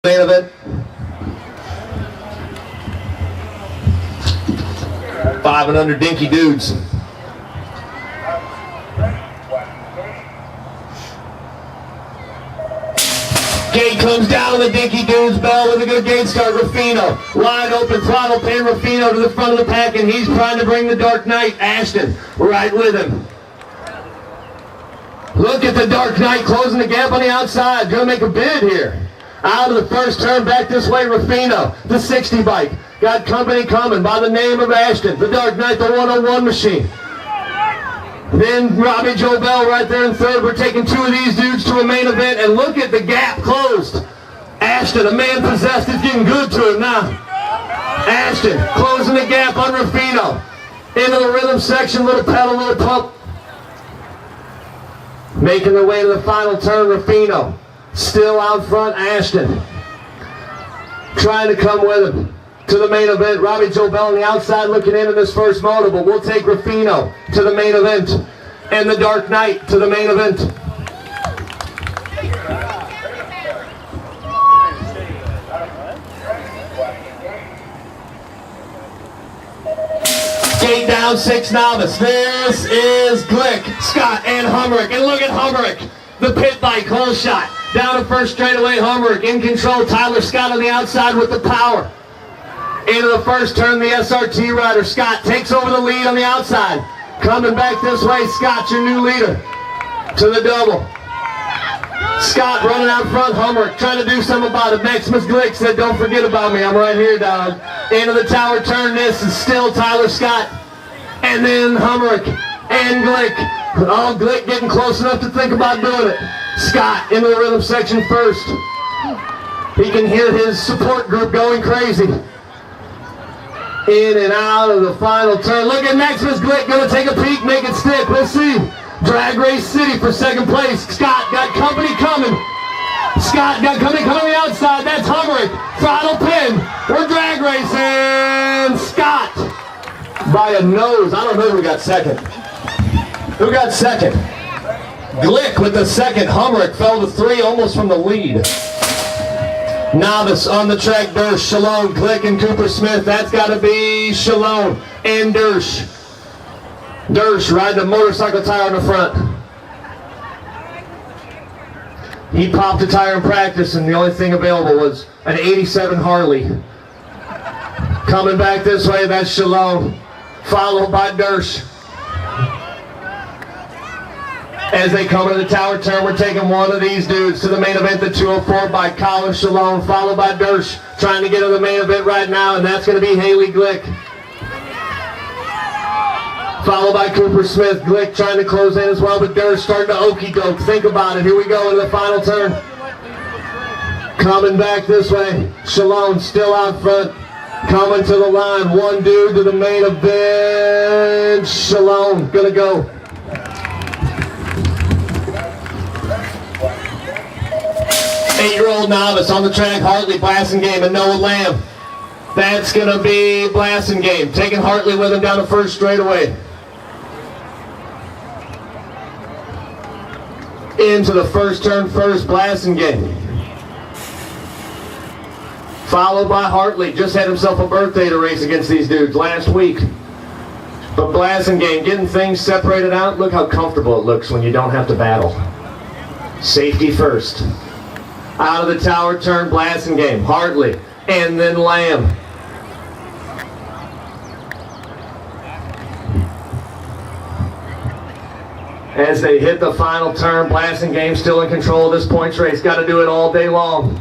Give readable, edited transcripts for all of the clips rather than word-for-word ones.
Main event. 5 and under dinky dudes. Gate comes down on the dinky dudes bell with a good gate start. Ruffino, wide open throttle pin. Ruffino to the front of the pack, and he's trying to bring the Dark Knight. Ashton right with him. Look at the Dark Knight closing the gap on the outside. Gonna make a bid here. Out of the first turn, back this way, Ruffino, the 60 bike. Got company coming by the name of Ashton, the Dark Knight, the 101 machine. Then Robbie Joe Bell right there in third. We're taking 2 of these dudes to a main event, and look at the gap closed. Ashton, a man possessed, is getting good to him now. Ashton closing the gap on Ruffino. Into the rhythm section, little pedal, little pump. Making their way to the final turn, Ruffino. Still out front, Ashton. Trying to come with him to the main event. Robbie Joe Bell on the outside looking in this first moto, but we'll take Ruffino to the main event and the Dark Knight to the main event. Gate down, 6 novice. This is Glick, Scott, and Hummerick. And look at Hummerick, the pit bike, whole shot. Down the first straightaway, Hummerick in control. Tyler Scott on the outside with the power. Into the first turn, the SRT rider, Scott, takes over the lead on the outside. Coming back this way, Scott, your new leader, to the double. Scott running out front, Hummerick trying to do something about it. Maximus Glick said, don't forget about me, I'm right here, dog. Into the tower turn, this is still Tyler Scott. And then Hummerick and Glick. Oh, Glick getting close enough to think about doing it. Scott into the rhythm section first. He can hear his support group going crazy. In and out of the final turn. Look at Maximus Glick going to take a peek, make it stick. Let's see. Drag Race City for second place. Scott got company coming. Scott got company coming on the outside. That's Hummerick. Throttle pin. We're drag racing. Scott by a nose. I don't know who got second. Who got second? Glick with the second. Hummerick fell to 3 almost from the lead. Novice on the track, Dersh, Shalom, Glick, and Cooper Smith. That's got to be Shalom and Dersh. Dersh riding a motorcycle tire on the front. He popped a tire in practice, and the only thing available was an 87 Harley. Coming back this way, that's Shalom, followed by Dersh. As they come into the tower turn, we're taking 1 of these dudes to the main event, the 204 by Colin Shalom, followed by Dersh, trying to get to the main event right now, and that's going to be Haley Glick. Followed by Cooper Smith. Glick trying to close in as well, but Dersh starting to okey doke. Think about it. Here we go into the final turn. Coming back this way, Shalom still out front. Coming to the line, 1 dude to the main event. Shalom going to go. Eight-year-old novice on the track, Hartley, Blassingame, and Noah Lamb. That's going to be Blassingame, taking Hartley with him down the first straightaway. Into the first turn first, Blassingame. Followed by Hartley, just had himself a birthday to race against these dudes last week. But Blassingame getting things separated out. Look how comfortable it looks when you don't have to battle. Safety first. Out of the tower turn, Blassingame, Hartley, and then Lamb. As they hit the final turn, Blassingame still in control of this points race. Got to do it all day long.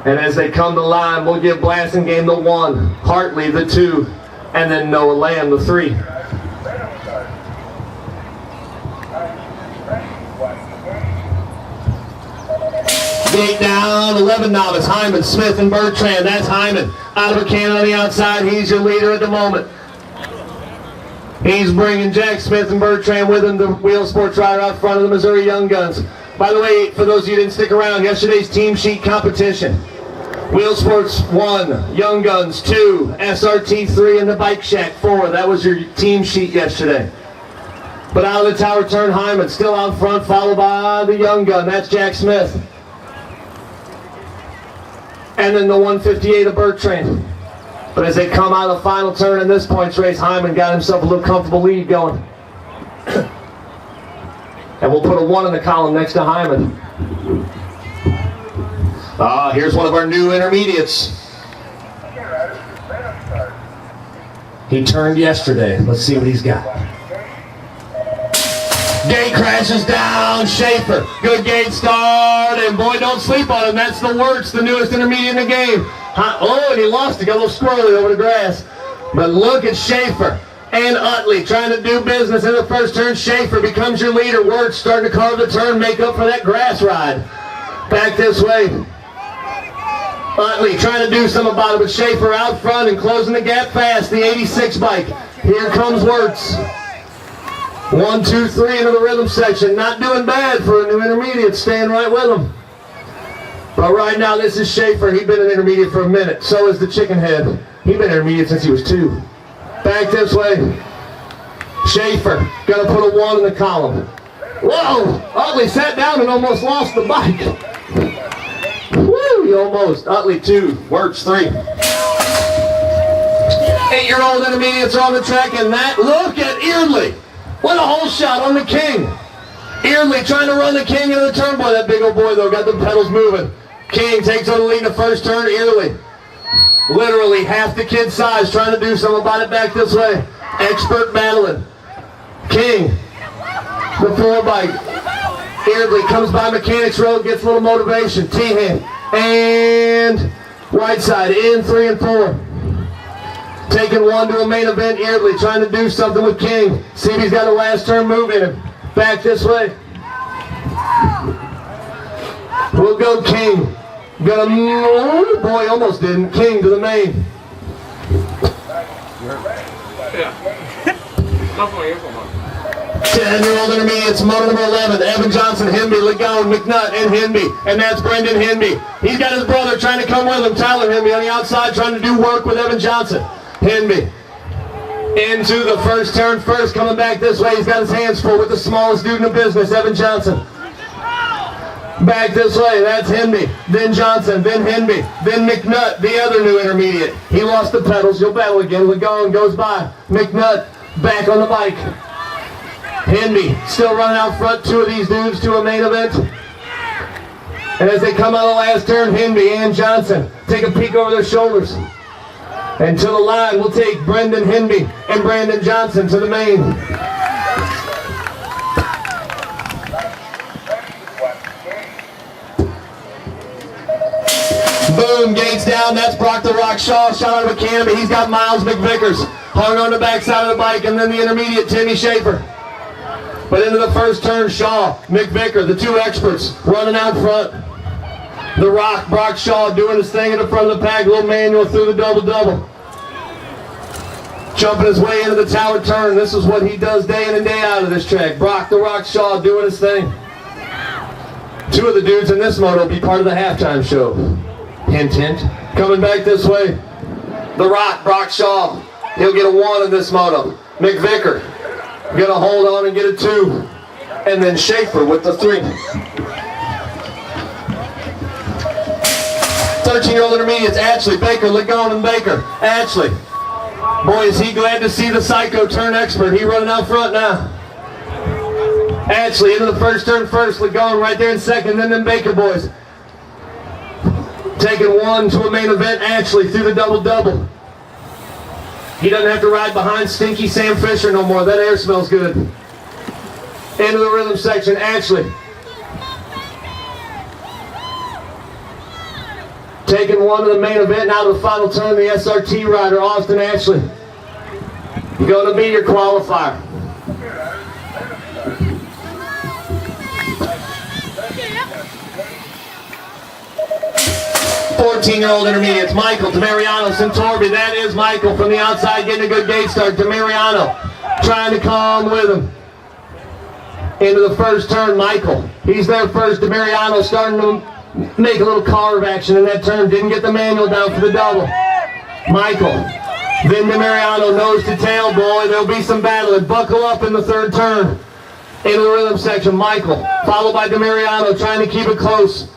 And as they come to line, we'll give Blassingame the 1, Hartley the 2, and then Noah Lamb the 3. Gate down, 11 novice, Hyman, Smith, and Bertrand. That's Hyman. Out of a can on the outside. He's your leader at the moment. He's bringing Jack Smith and Bertrand with him, the Wheel Sports rider out front of the Missouri Young Guns. By the way, for those of you who didn't stick around, yesterday's team sheet competition. Wheel Sports 1, Young Guns 2, SRT 3, and the Bike Shack 4. That was your team sheet yesterday. But out of the tower turn, Hyman still out front, followed by the young gun. That's Jack Smith. and then the 158 of Bertrand. But as they come out of the final turn in this points race, Hyman got himself a little comfortable lead going. And we'll put a 1 in the column next to Hyman. Here's one of our new intermediates. He turned yesterday. Let's see what he's got. Gate crashes down, Schaefer. Good gate start, and boy, don't sleep on him. That's the Wirtz, the newest intermediate in the game. Oh, and he lost it. Got a little squirrely over the grass. But look at Schaefer and Utley trying to do business in the first turn. Schaefer becomes your leader. Wirtz starting to carve the turn, make up for that grass ride. Back this way. Utley trying to do something about it, but Schaefer out front and closing the gap fast. The 86 bike. Here comes Wirtz. 1, 2, 3 into the rhythm section. Not doing bad for a new intermediate. Staying right with him. But right now, this is Schaefer. He's been an intermediate for a minute. So is the chicken head. He's been intermediate since he was 2. Back this way. Schaefer. Got to put a 1 in the column. Whoa! Utley sat down and almost lost the bike. Woo! He almost. Utley 2. Wirtz 3. 8-year-old intermediates are on the track, and that. Look at Earned. What a hole shot on the King. Earned trying to run the King into the turn. Boy, that big old boy, though, got the pedals moving. King takes on the lead in the first turn. Earned. Literally half the kid's size, trying to do something about it back this way. Expert battling. King. The 4 bike. Earned comes by Mechanics Road, gets a little motivation. T-hand. And Whiteside in 3 and 4. Taking 1 to a main event. Earned trying to do something with King. See if he's got a last turn move in him. Back this way. We'll go King. Got a boy, almost didn't. King to the main. Yeah. 10-year-old intermediates, motor number 11, Evan Johnson, Henby, Lagone, McNutt, and Henby. And that's Brendan Henby. He's got his brother trying to come with him, Tyler Henby, on the outside trying to do work with Evan Johnson. Henby into the first turn first, coming back this way. He's got his hands full with the smallest dude in the business, Evan Johnson. Back this way, that's Henby, then Johnson, then Henby, then McNutt, the other new intermediate. He lost the pedals, you'll battle again. Lagone goes by. McNutt back on the bike. Henby still running out front, 2 of these dudes to a main event. And as they come out of the last turn, Henby and Johnson take a peek over their shoulders. And to the line, we'll take Brendan Henby and Brandon Johnson to the main. Boom, gates down. That's Brock the Rock Shaw, shot out of a canopy. He's got Miles McVickers hung on the backside of the bike, and then the intermediate, Timmy Schaefer. But into the first turn, Shaw, McVicker, the 2 experts, running out front. The Rock, Brock Shaw, doing his thing in the front of the pack. Little manual through the double-double. Jumping his way into the tower turn. This is what he does day in and day out of this track. Brock the Rock Shaw doing his thing. 2 of the dudes in this moto will be part of the halftime show. Hint, hint. Coming back this way. The Rock, Brock Shaw. He'll get a 1 in this moto. McVicker gonna hold on and get a 2. And then Schaefer with the 3. 13-year-old intermediates, Ashley, Baker, Lagone, and Baker. Ashley. Boy, is he glad to see the psycho turn expert. He running out front now. Ashley into the first turn first. Lagone right there in second. Then them Baker boys. Taking 1 to a main event. Ashley through the double-double. He doesn't have to ride behind Stinky Sam Fisher no more. That air smells good. Into the rhythm section, Ashley. Taking 1 to the main event, now to the final turn, the SRT rider, Austin Ashley. Going to be your qualifier. Fourteen-year-old intermediates, Michael Demariano, Centorbi. That is Michael from the outside getting a good gate start. Demariano trying to come with him. Into the first turn, Michael. He's there first. Demariano starting to make a little carve action in that turn. Didn't get the manual down for the double. Michael. Then Demariano, nose to tail, boy. There'll be some battling. Buckle up in the third turn. Into the rhythm section, Michael. Followed by Demariano trying to keep it close.